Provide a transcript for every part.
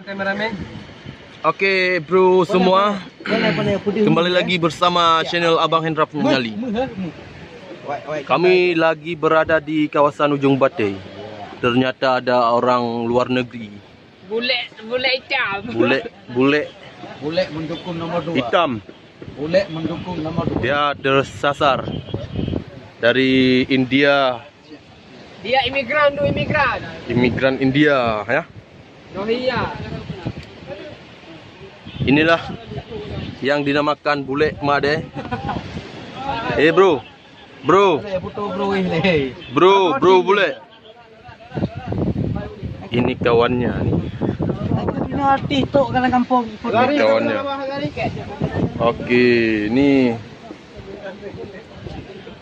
kameramen. Oke bro semua, kembali lagi bersama channel Abang Hendra Penyali. Kami lagi berada di kawasan Ujung Batai. Ternyata ada orang luar negeri. Bule hitam. Bule mendukung nomor 2. Hitam. Bule mendukung nomor 2. Dia tersasar dari India. Dia imigran. Imigran India ya. Rohingya. Inilah yang dinamakan bule made. Bro. Bro bule. Ini kawannya nih. Ini artis tu kalau kampung. Ini kawannya. Oke, ini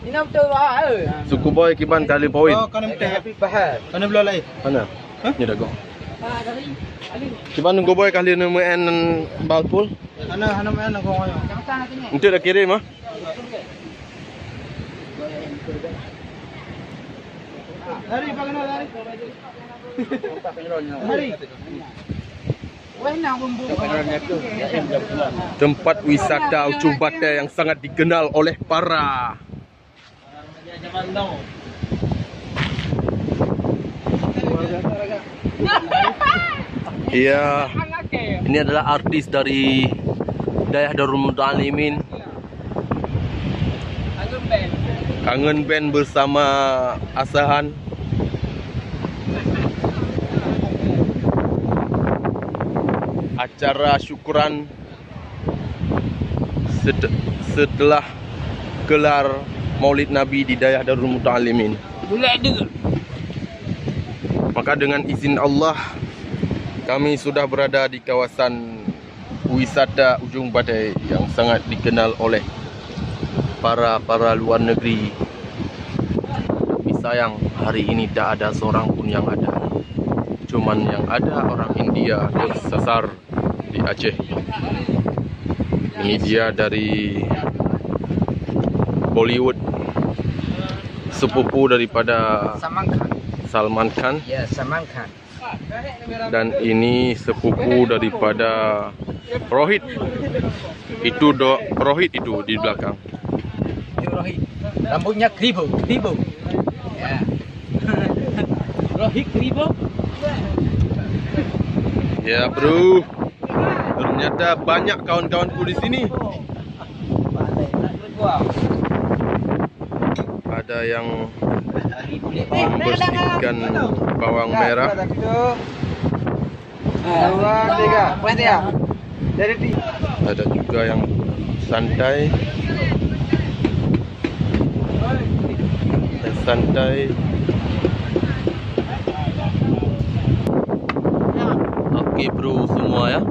Ini betul lah. suku boy kiban kali poin. Oh, kan mesti bahar. Kan belum lain. Mana? Ni dah go. Kiban nunggu boy kali nemen balpul. Ana main aku ngoyo. Nanti dah kirim ah. Lari pagano lari. Lari. Tempat wisata Ujung Batai yang sangat dikenal oleh para Iya. Ini adalah artis dari Dayah Darul Muta'alimin. Kangen band bersama Asahan. Acara syukuran setelah gelar Maulid Nabi di Dayah Darul Muta'alimin. Maka dengan izin Allah kami sudah berada di kawasan wisata Ujung Batai yang sangat dikenal oleh para luar negeri. Tapi sayang hari ini tak ada seorang pun yang ada. Cuman yang ada orang India tersasar di Aceh. Ini dia dari Bollywood, sepupu daripada Salman Khan. Ya, Salman Khan. Dan ini sepupu daripada Rohit. Itu Rohit itu di belakang. Rohit. Rambutnya kribo. Ya. Rohit kribo. Ya bro, ternyata banyak kawan-kawanku di sini. Ada yang membersihkan bawang merah. Ada juga yang santai. Oke bro semua ya.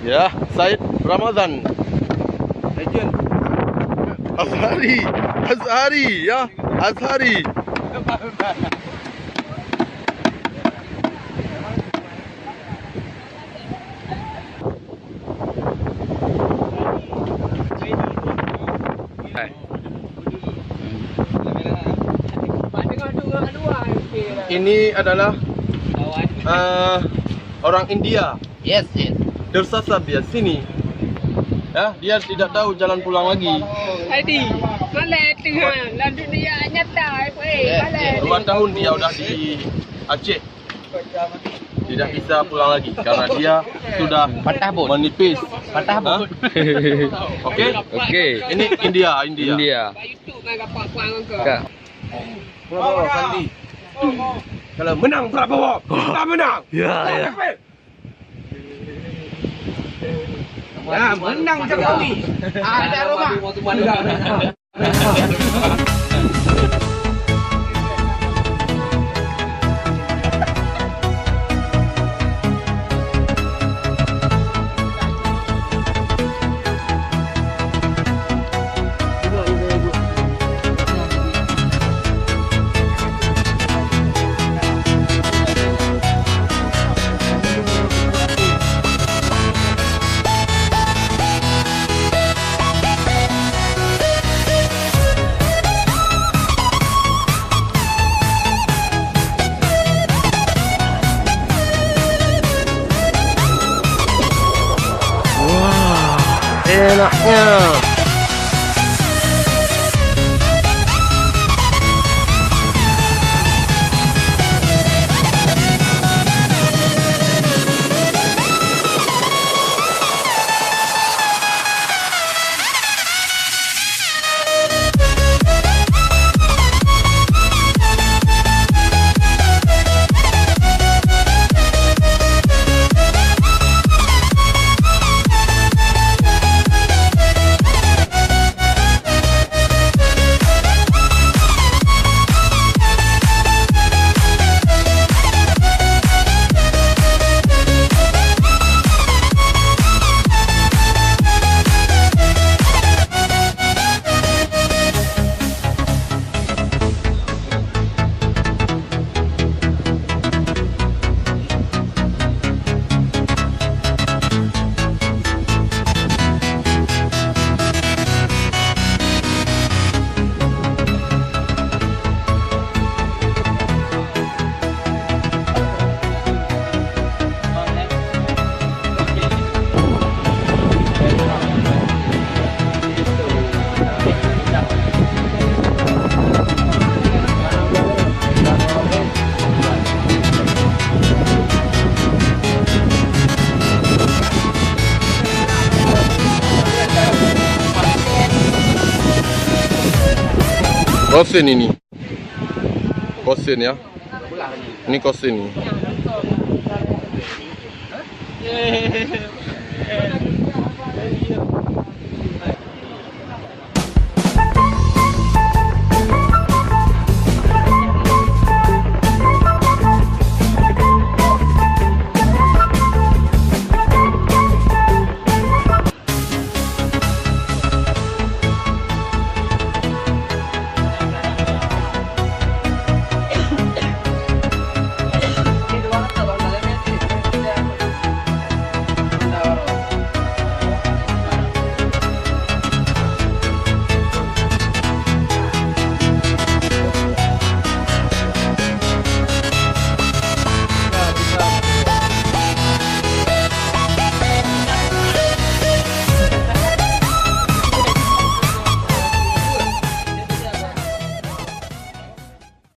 Ya, Said Ramadan. Legend. Azhari ya, Azhari. Ini adalah orang India. Yes. Tersasar dia sini. Ya, dia tidak tahu jalan pulang lagi. Adi, malah tengah dalam dunia nyata. 2 tahun dia udah di Aceh. Tidak bisa pulang lagi karena dia sudah Patah bot. menipis. Patah bot. Oke. Ini India. YouTube nak dapat puang ke. Prabowo Sandi. Kalau menang Prabowo, kita menang. Ya. Ya, menang Jokowi. Ada rumah. banyaknya. Kosin ini. Kosin ya. Ini kosin nih.